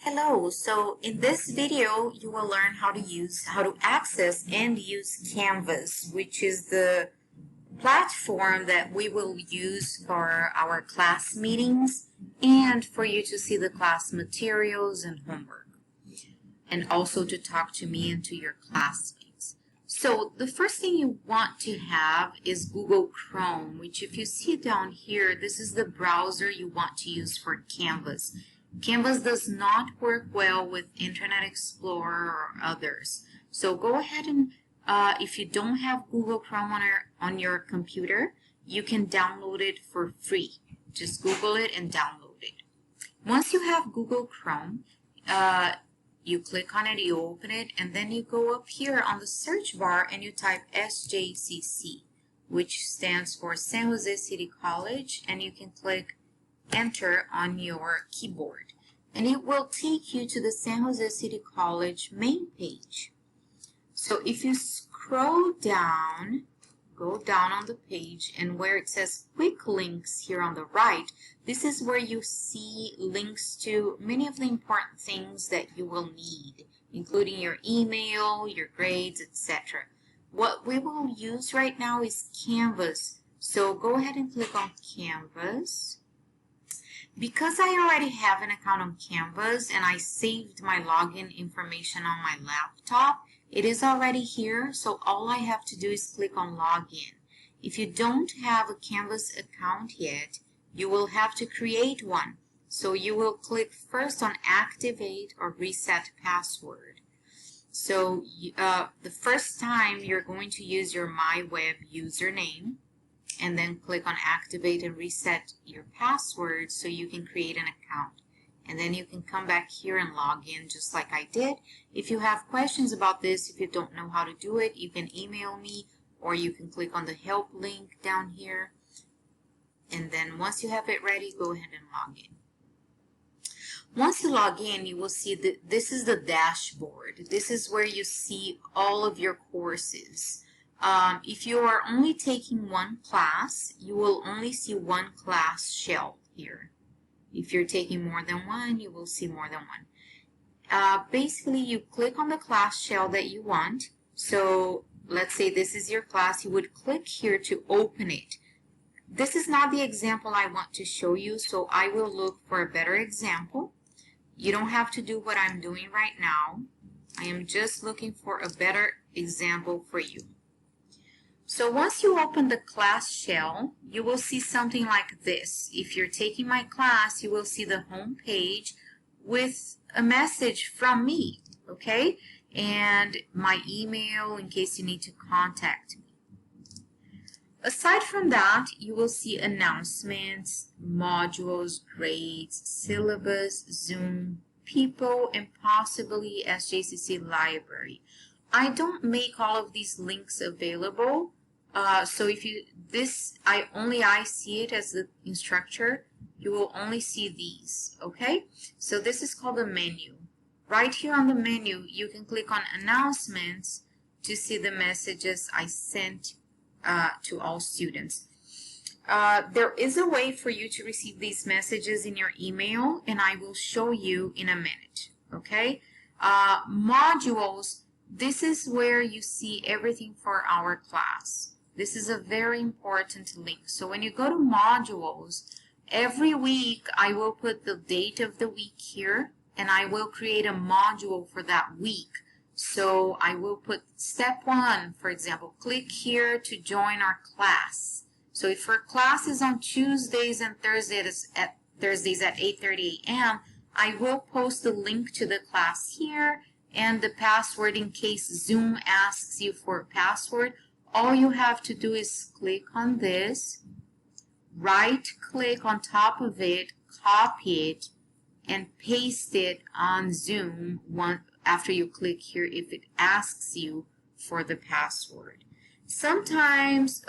Hello, so in this video you will learn how to access and use Canvas, which is the platform that we will use for our class meetings and for you to see the class materials and homework, and also to talk to me and to your classmates. So the first thing you want to have is Google Chrome, which if you see down here, this is the browser you want to use for Canvas. Canvas does not work well with Internet Explorer or others. So go ahead and if you don't have Google Chrome on your computer, you can download it for free. Just Google it and download it. Once you have Google Chrome, you click on it, you open it, and then you go up here on the search bar and you type SJCC, which stands for San Jose City College, and you can click Enter on your keyboard, and it will take you to the San Jose City College main page. So if you scroll down, go down on the page, and where it says quick links here on the right, this is where you see links to many of the important things that you will need, including your email, your grades, etc. What we will use right now is Canvas. So go ahead and click on Canvas. Because I already have an account on Canvas and I saved my login information on my laptop, it is already here, so all I have to do is click on Login. If you don't have a Canvas account yet, you will have to create one. So you will click first on Activate or Reset Password. So the first time you're going to use your MyWeb username, and then click on Activate and Reset your password so you can create an account. And then you can come back here and log in just like I did. If you have questions about this, if you don't know how to do it, you can email me or you can click on the help link down here. And then once you have it ready, go ahead and log in. Once you log in, you will see that this is the dashboard. This is where you see all of your courses. If you are only taking one class, you will only see one class shell here. If you're taking more than one, you will see more than one. Basically, you click on the class shell that you want. So let's say this is your class. You would click here to open it. This is not the example I want to show you, so I will look for a better example. You don't have to do what I'm doing right now. I am just looking for a better example for you. So once you open the class shell, you will see something like this. If you're taking my class, you will see the home page with a message from me, okay? And my email in case you need to contact me. Aside from that, you will see announcements, modules, grades, syllabus, Zoom, people, and possibly SJCC library. I don't make all of these links available, so if I see it as the instructor, you will only see these, okay? So this is called the menu. Right here on the menu, you can click on announcements to see the messages I sent to all students. There is a way for you to receive these messages in your email, and I will show you in a minute, okay? Modules. This is where you see everything for our class. This is a very important link. So when you go to modules, every week I will put the date of the week here, and I will create a module for that week. So I will put step 1, for example, click here to join our class. So if our class is on Tuesdays and Thursdays at 8:30 a.m., I will post the link to the class here and the password in case Zoom asks you for a password. All you have to do is click on this, right click on top of it, copy it, and paste it on Zoom after you click here if it asks you for the password. Sometimes,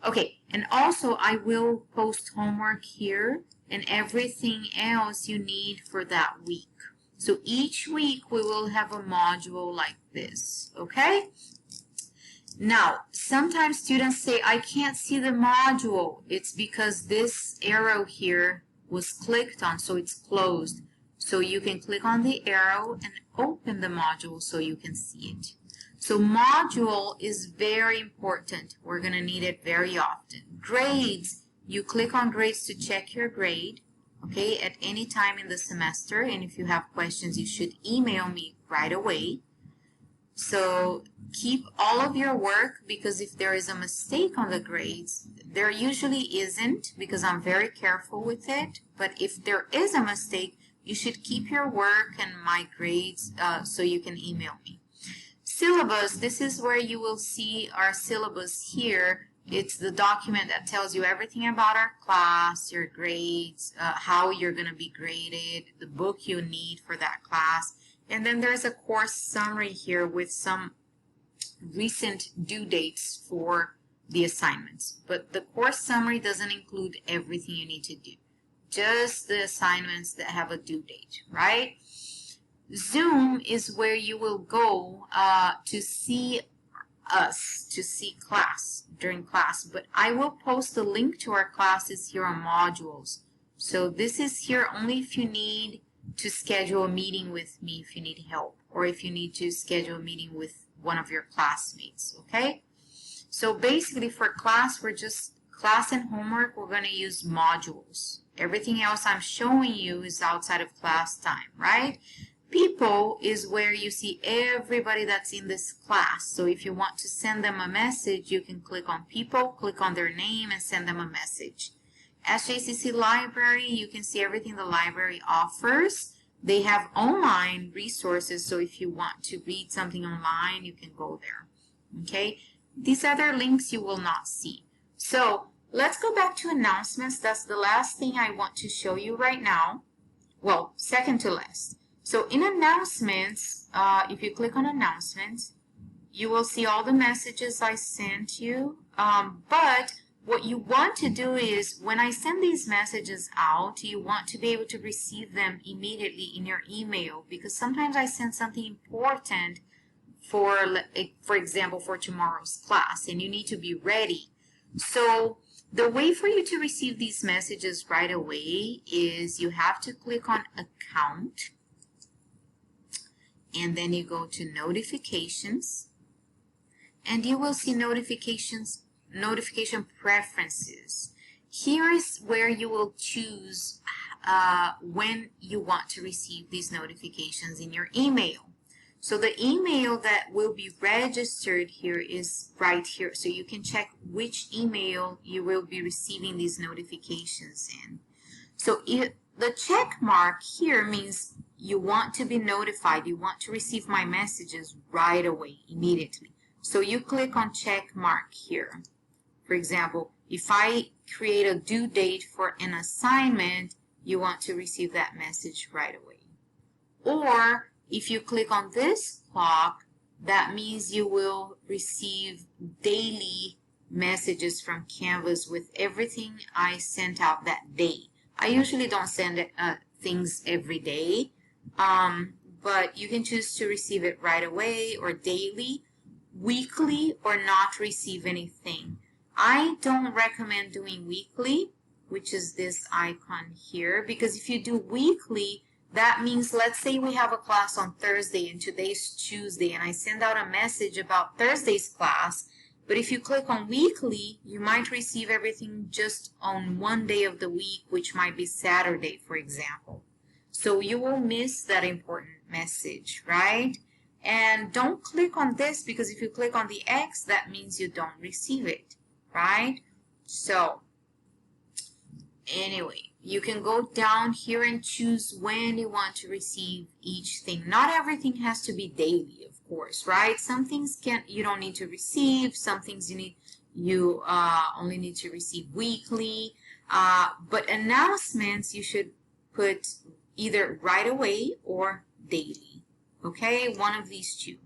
okay, and also I will post homework here and everything else you need for that week. So each week we will have a module like this, okay? Now, sometimes students say, I can't see the module. It's because this arrow here was clicked on, so it's closed. So you can click on the arrow and open the module so you can see it. So module is very important. We're going to need it very often. Grades, you click on grades to check your grade, okay, at any time in the semester. And if you have questions, you should email me right away. So keep all of your work, because if there is a mistake on the grades, there usually isn't, because I'm very careful with it. But if there is a mistake, you should keep your work and my grades so you can email me. Syllabus, this is where you will see our syllabus here. It's the document that tells you everything about our class, your grades, how you're going to be graded, the book you need for that class. And then there's a course summary here with some recent due dates for the assignments. But the course summary doesn't include everything you need to do, just the assignments that have a due date, right? Zoom is where you will go to see us, to see class during class. But I will post a link to our classes here on modules. So this is here only if you need to schedule a meeting with me, if you need help, or if you need to schedule a meeting with one of your classmates, okay? So basically for class, we're just class and homework, we're going to use modules. Everything else I'm showing you is outside of class time, right? People is where you see everybody that's in this class. So if you want to send them a message, you can click on people, click on their name, and send them a message. SJCC Library, you can see everything the library offers. They have online resources, so if you want to read something online, you can go there. Okay? These other links you will not see. So let's go back to announcements. That's the last thing I want to show you right now. Well, second to last. So in announcements, if you click on announcements, you will see all the messages I sent you. But what you want to do is when I send these messages out, you want to be able to receive them immediately in your email, because sometimes I send something important for example, for tomorrow's class, and you need to be ready. So the way for you to receive these messages right away is you have to click on account, and then you go to notifications, and you will see notification preferences. Here is where you will choose when you want to receive these notifications in your email. So the email that will be registered here is right here. So you can check which email you will be receiving these notifications in. So the check mark here means you want to be notified. You want to receive my messages right away, immediately. So you click on check mark here. For example, if I create a due date for an assignment, you want to receive that message right away. Or if you click on this clock, that means you will receive daily messages from Canvas with everything I sent out that day. I usually don't send things every day, but you can choose to receive it right away or daily, weekly, or not receive anything. I don't recommend doing weekly, which is this icon here, because if you do weekly, that means, let's say we have a class on Thursday and today's Tuesday, and I send out a message about Thursday's class, but if you click on weekly, you might receive everything just on one day of the week, which might be Saturday, for example. So you will miss that important message, right? And don't click on this, because if you click on the X, that means you don't receive it, right? So anyway, you can go down here and choose when you want to receive each thing. Not everything has to be daily, of course, right? Some things you don't need to receive. Some things you only need to receive weekly. But announcements you should put either right away or daily. Okay, one of these two.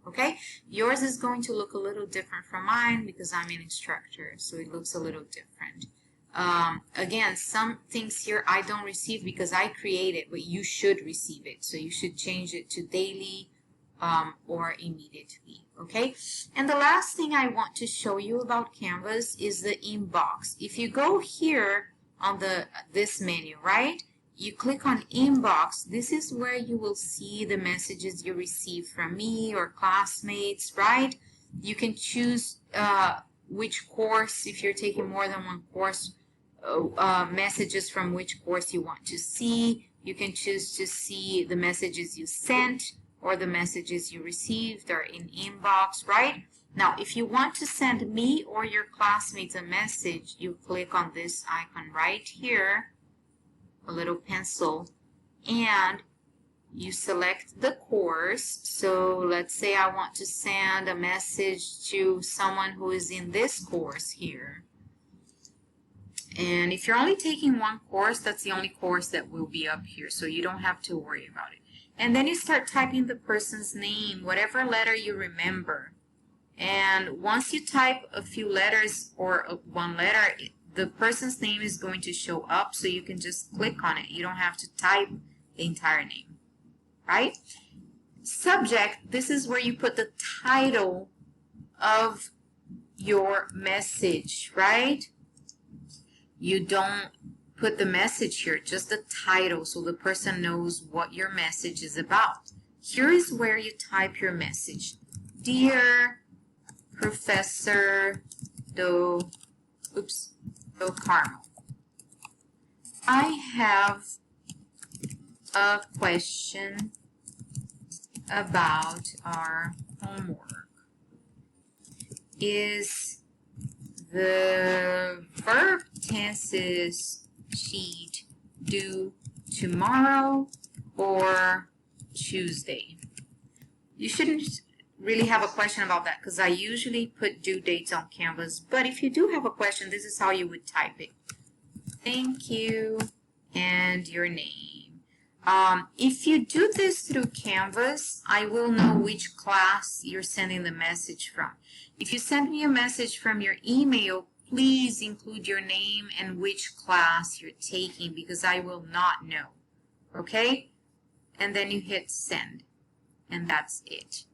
Okay, yours is going to look a little different from mine because I'm an instructor, so it looks a little different. Again, some things here I don't receive because I create it, but you should receive it. So you should change it to daily or immediately, okay? And the last thing I want to show you about Canvas is the inbox. If you go here on this menu, right, you click on inbox. This is where you will see the messages you receive from me or classmates, right? You can choose which course, if you're taking more than one course, messages from which course you want to see. You can choose to see the messages you sent or the messages you received or in inbox, right? Now, if you want to send me or your classmates a message, you click on this icon right here, a little pencil, and you select the course. So let's say I want to send a message to someone who is in this course here. And if you're only taking one course, that's the only course that will be up here, so you don't have to worry about it. And then you start typing the person's name, whatever letter you remember. And once you type a few letters or one letter, the person's name is going to show up, so you can just click on it. You don't have to type the entire name, right? Subject, this is where you put the title of your message, right? You don't put the message here, just the title, so the person knows what your message is about. Here is where you type your message. Dear Professor Do Carmel, I have a question about our homework. Is the verb tenses sheet due tomorrow or Tuesday? You shouldn't really have a question about that because I usually put due dates on Canvas, but if you do have a question, this is how you would type it. Thank you, and your name. If you do this through Canvas, I will know which class you're sending the message from. If you send me a message from your email, please include your name and which class you're taking because I will not know, okay? And then you hit send, and that's it.